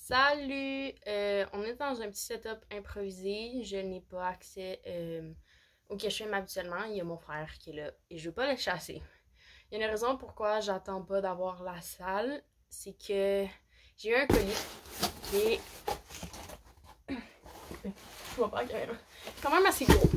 Salut! On est dans un petit setup improvisé. Je n'ai pas accès au que je filme habituellement. Il y a mon frère qui est là et je veux pas le chasser. Il y a une raison pourquoi j'attends pas d'avoir la salle. C'est que j'ai eu un colis qui est. Je vois pas la caméra. Quand même assez gros.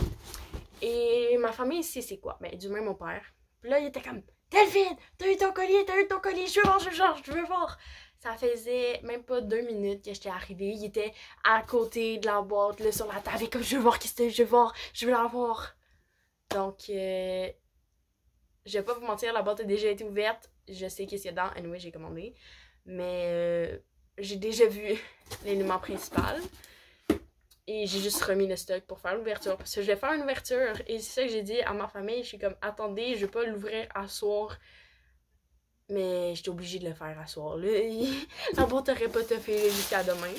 Et ma famille sait c'est quoi. Mais du moins mon père. Puis là, il était comme Delphine, t'as eu ton colis, je veux voir. Ça faisait même pas 2 minutes que j'étais arrivée. Il était à côté de la boîte, là, sur la table. Et comme je veux voir qu'est-ce que je veux voir, je veux la voir. Donc, je vais pas vous mentir, la boîte a déjà été ouverte. Je sais qu'est-ce qu'il y a dedans. Anyway, j'ai commandé. Mais j'ai déjà vu l'élément principal. Et j'ai juste remis le stock pour faire l'ouverture. Parce que je vais faire une ouverture. Et c'est ça que j'ai dit à ma famille. Je suis comme, attendez, je vais pas l'ouvrir à soir. Mais j'étais obligée de le faire à soir. Là. La boîte aurait pas toffé jusqu'à demain.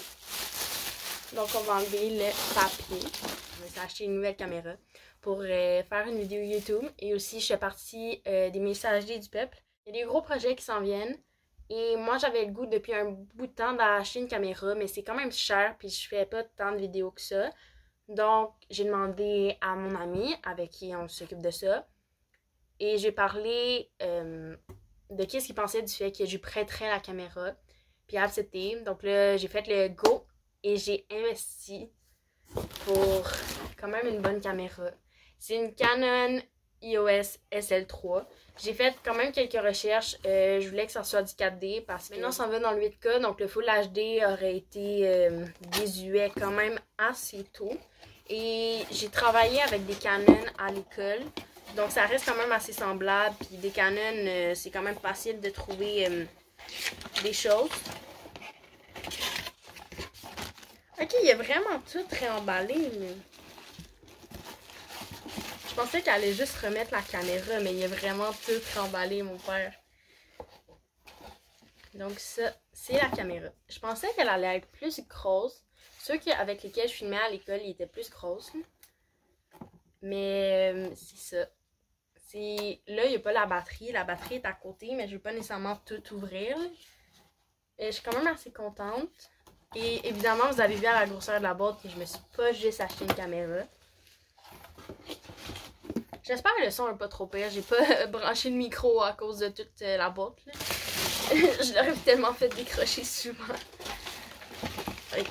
Donc, on va enlever le papier. Je me suis acheté une nouvelle caméra pour faire une vidéo YouTube. Et aussi, je fais partie des messagers du peuple. Il y a des gros projets qui s'en viennent. Et moi, j'avais le goût depuis un bout de temps d'acheter une caméra, mais c'est quand même cher, puis je fais pas tant de vidéos que ça. Donc, j'ai demandé à mon ami, avec qui on s'occupe de ça, et j'ai parlé de qu'est-ce qu'il pensait du fait que je lui prêterais la caméra, puis il a accepté. Donc là, j'ai fait le go, et j'ai investi pour quand même une bonne caméra. C'est une Canon EOS SL3. J'ai fait quand même quelques recherches. Je voulais que ça soit du 4D parce que maintenant, on s'en va dans le 8K. Donc, le Full HD aurait été désuet quand même assez tôt. Et j'ai travaillé avec des Canon à l'école. Donc, ça reste quand même assez semblable. Puis, des Canon, c'est quand même facile de trouver des choses. Ok, il y a vraiment tout réemballé, mais... Je pensais qu'elle allait juste remettre la caméra, mais il y a vraiment tout remballé, mon père. Donc ça, c'est la caméra. Je pensais qu'elle allait être plus grosse. Ceux avec lesquels je filmais à l'école, ils étaient plus grosses. Mais c'est ça. Là, il n'y a pas la batterie. La batterie est à côté, mais je ne vais pas nécessairement tout ouvrir. Et je suis quand même assez contente. Et évidemment, vous avez vu à la grosseur de la boîte que je me suis pas juste acheté une caméra. J'espère que le son n'est pas trop pire. J'ai pas branché le micro à cause de toute la boîte. Je l'aurais tellement fait décrocher souvent. Ok.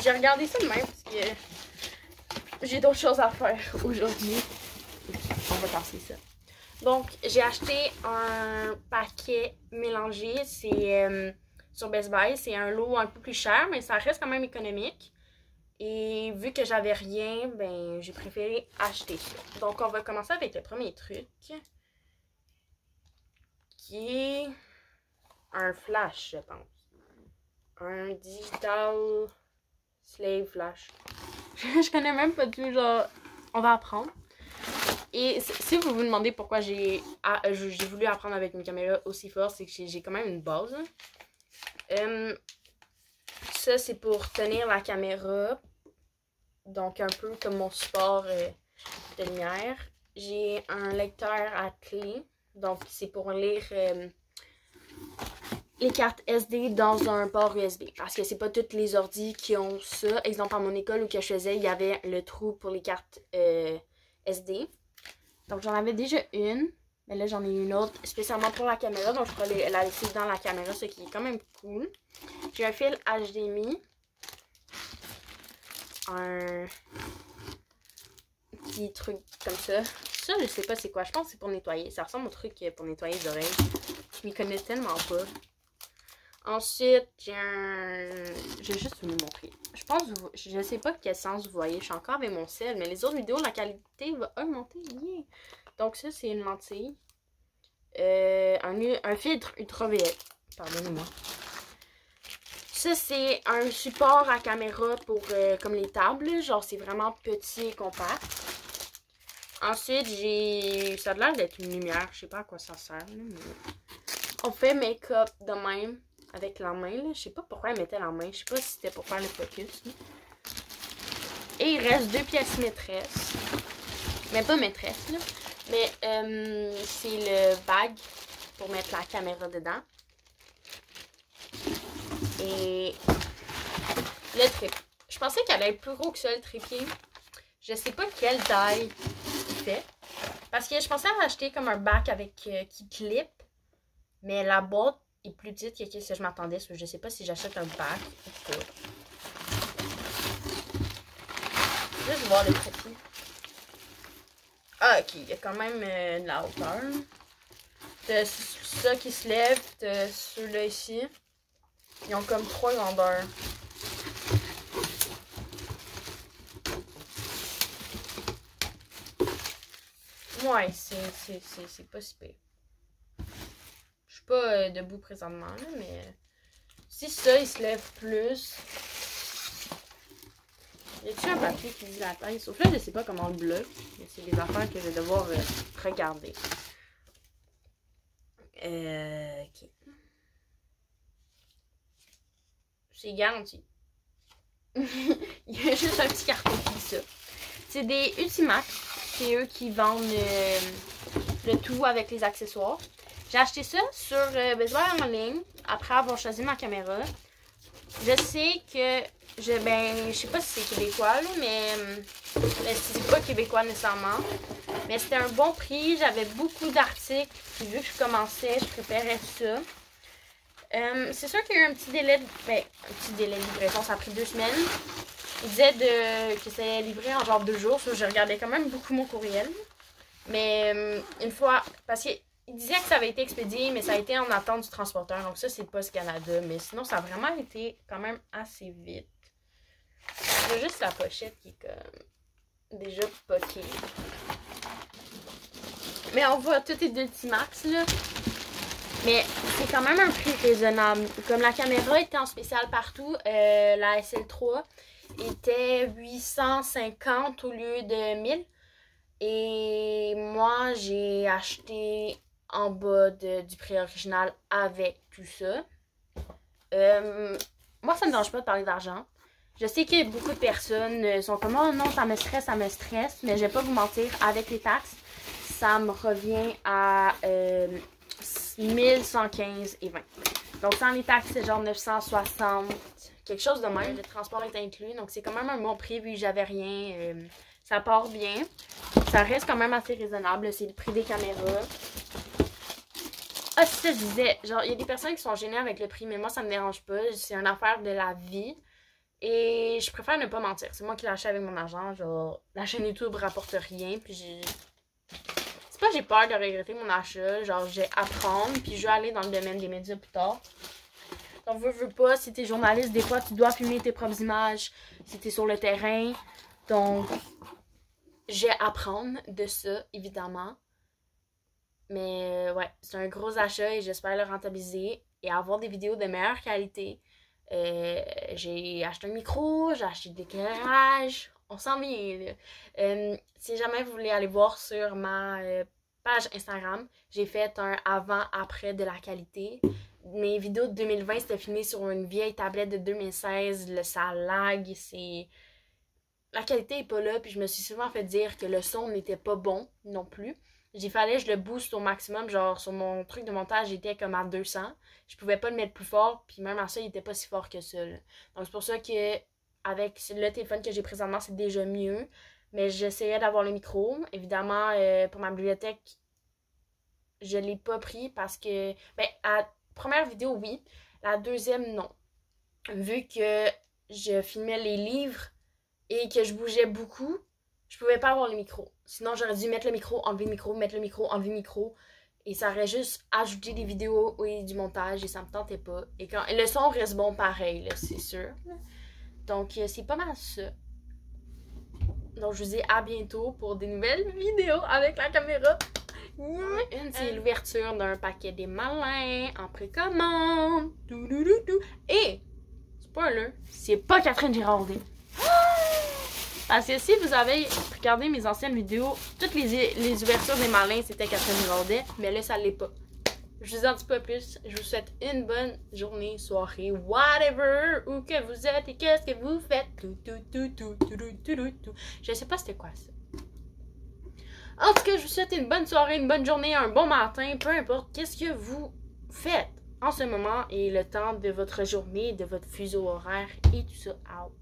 J'ai regardé ça de même parce que j'ai d'autres choses à faire aujourd'hui. On va passer ça. Donc, j'ai acheté un paquet mélangé. C'est sur Best Buy. C'est un lot un peu plus cher, mais ça reste quand même économique. Et vu que j'avais rien, ben j'ai préféré acheter ça. Donc on va commencer avec le premier truc. Qui est un flash, je pense. Un digital slave flash. Je connais même pas tout, genre, on va apprendre. Et si vous vous demandez pourquoi j'ai voulu apprendre avec une caméra aussi forte, c'est que j'ai quand même une base. Ça, c'est pour tenir la caméra. Donc, un peu comme mon support de lumière. J'ai un lecteur à clé. Donc, c'est pour lire les cartes SD dans un port USB. Parce que c'est pas toutes les ordis qui ont ça. Exemple, à mon école où que je faisais, il y avait le trou pour les cartes SD. Donc, j'en avais déjà une. Mais là, j'en ai une autre spécialement pour la caméra. Donc, je pourrais la laisser dans la caméra, ce qui est quand même cool. J'ai un fil HDMI. Un petit truc comme ça. Ça, je sais pas c'est quoi. Je pense que c'est pour nettoyer. Ça ressemble au truc pour nettoyer les oreilles. Je m'y connais tellement pas. Ensuite, j'ai un... Je vais juste vous le montrer. Je pense que je sais pas quel sens vous voyez. Je suis encore avec mon sel. Mais les autres vidéos, la qualité va augmenter. Yeah. Donc ça, c'est une lentille. Un filtre ultraviolet. Pardonnez-moi. Ça, c'est un support à caméra pour comme les tables. Genre, c'est vraiment petit et compact. Ensuite, j'ai... Ça a l'air d'être une lumière. Je sais pas à quoi ça sert. Là, mais... On fait make-up de même. Avec la main. Là. Je sais pas pourquoi elle mettait la main. Je sais pas si c'était pour faire le focus. Là. Et il reste 2 pièces maîtresses. Mais pas maîtresse, là. Mais c'est le bag pour mettre la caméra dedans. Et Le trip. Je pensais qu'elle allait être plus gros que ça, le trépied. Je sais pas quelle taille il fait. Parce que je pensais acheter comme un bac avec qui clip. Mais la boîte est plus petite que ce que je m'attendais. Je sais pas si j'achète un bac ou pas. Juste voir le trépied. Ah, ok. Il y a quand même de la hauteur. T'as ça qui se lève. T'as ceux-là ici. Ils ont comme 3 grandeurs. Ouais, c'est pas si pire. Je suis pas debout présentement, là, mais si ça, il se lève plus. Y a-t-il un papier qui dit la taille? Sauf là, je sais pas comment on le bloque. Mais c'est des affaires que je vais devoir regarder. Ok. C'est garanti. Il y a juste un petit carton qui dit ça. C'est des Ultimax. C'est eux qui vendent le tout avec les accessoires. J'ai acheté ça sur Best Buy en ligne après avoir choisi ma caméra. Je sais que je sais pas si c'est québécois là, mais c'est pas québécois nécessairement. Mais c'était un bon prix, j'avais beaucoup d'articles. Puis vu que je commençais, je préférais ça. C'est sûr qu'il y a eu un petit délai de livraison, ça a pris 2 semaines. Il disait que c'était livré en genre 2 jours. Je regardais quand même beaucoup mon courriel. Mais une fois, parce qu'il disait que ça avait été expédié, mais ça a été en attente du transporteur. Donc ça, c'est Post Canada. Mais sinon, ça a vraiment été quand même assez vite. C'est juste la pochette qui est comme déjà poquée. Mais on voit tout est d'Ultimax, là. Mais c'est quand même un prix raisonnable. Comme la caméra était en spécial partout, la SL3 était 850 au lieu de 1000. Et moi, j'ai acheté en bas du prix original avec tout ça. Moi, ça me dérange pas de parler d'argent. Je sais que beaucoup de personnes sont comme « Oh non, ça me stresse. » Mais je vais pas vous mentir, avec les taxes, ça me revient à 1115,20. Donc sans les taxes, c'est genre 960, quelque chose de même. Le transport est inclus, donc c'est quand même un bon prix vu que j'avais rien. Ça part bien. Ça reste quand même assez raisonnable. C'est le prix des caméras. Ah, c'est ça, je disais. Genre, il y a des personnes qui sont gênées avec le prix, mais moi, ça me dérange pas. C'est une affaire de la vie. Et je préfère ne pas mentir. C'est moi qui l'ai acheté avec mon argent. Genre, la chaîne YouTube rapporte rien. Puis c'est pas que j'ai peur de regretter mon achat. Genre, je vais apprendre. Puis je vais aller dans le domaine des médias plus tard. Donc, veux pas. Si t'es journaliste, des fois, tu dois filmer tes propres images. Si t'es sur le terrain. Donc, je vais apprendre de ça, évidemment. Mais ouais, c'est un gros achat et j'espère le rentabiliser et avoir des vidéos de meilleure qualité. J'ai acheté un micro, j'ai acheté de l'éclairage. On s'en vient, là. Si jamais vous voulez aller voir sur ma page Instagram, j'ai fait un avant-après de la qualité. Mes vidéos de 2020, c'était filmé sur une vieille tablette de 2016. Ça lag, la qualité est pas là, puis je me suis souvent fait dire que le son n'était pas bon non plus. Il fallait que je le booste au maximum, genre sur mon truc de montage, j'étais comme à 200. Je pouvais pas le mettre plus fort, puis même à ça, il était pas si fort que ça, là. Donc c'est pour ça que avec le téléphone que j'ai présentement, c'est déjà mieux. Mais j'essayais d'avoir le micro. Évidemment, pour ma bibliothèque, je l'ai pas pris parce que... Ben, à la première vidéo, oui. La deuxième, non. Vu que je filmais les livres et que je bougeais beaucoup, je pouvais pas avoir le micro. Sinon, j'aurais dû mettre le micro, enlever le micro, mettre le micro, enlever le micro. Et ça aurait juste ajouté des vidéos et du montage et ça me tentait pas. Et le son reste bon pareil, c'est sûr. Donc, c'est pas mal ça. Donc, je vous dis à bientôt pour des nouvelles vidéos avec la caméra. Une, c'est l'ouverture d'un paquet des malins en précommande. Et, spoiler, c'est pas Catherine Girardet. Parce que si vous avez regardé mes anciennes vidéos, toutes les ouvertures des malins, c'était Catherine Girardet. Mais là, ça l'est pas. Je vous en dis pas plus. Je vous souhaite une bonne journée, soirée, whatever, où que vous êtes et qu'est-ce que vous faites. Je sais pas c'était quoi ça. En tout cas, je vous souhaite une bonne soirée, une bonne journée, un bon matin, peu importe qu'est-ce que vous faites. en ce moment et le temps de votre journée, de votre fuseau horaire et tout ça. Out.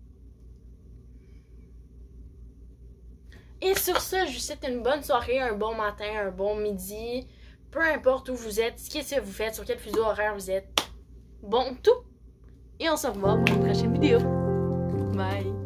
Et sur ça, je vous souhaite une bonne soirée, un bon matin, un bon midi, peu importe où vous êtes, ce que vous faites, sur quel fuseau horaire vous êtes. Bon tout! Et on se revoit pour une prochaine vidéo. Bye!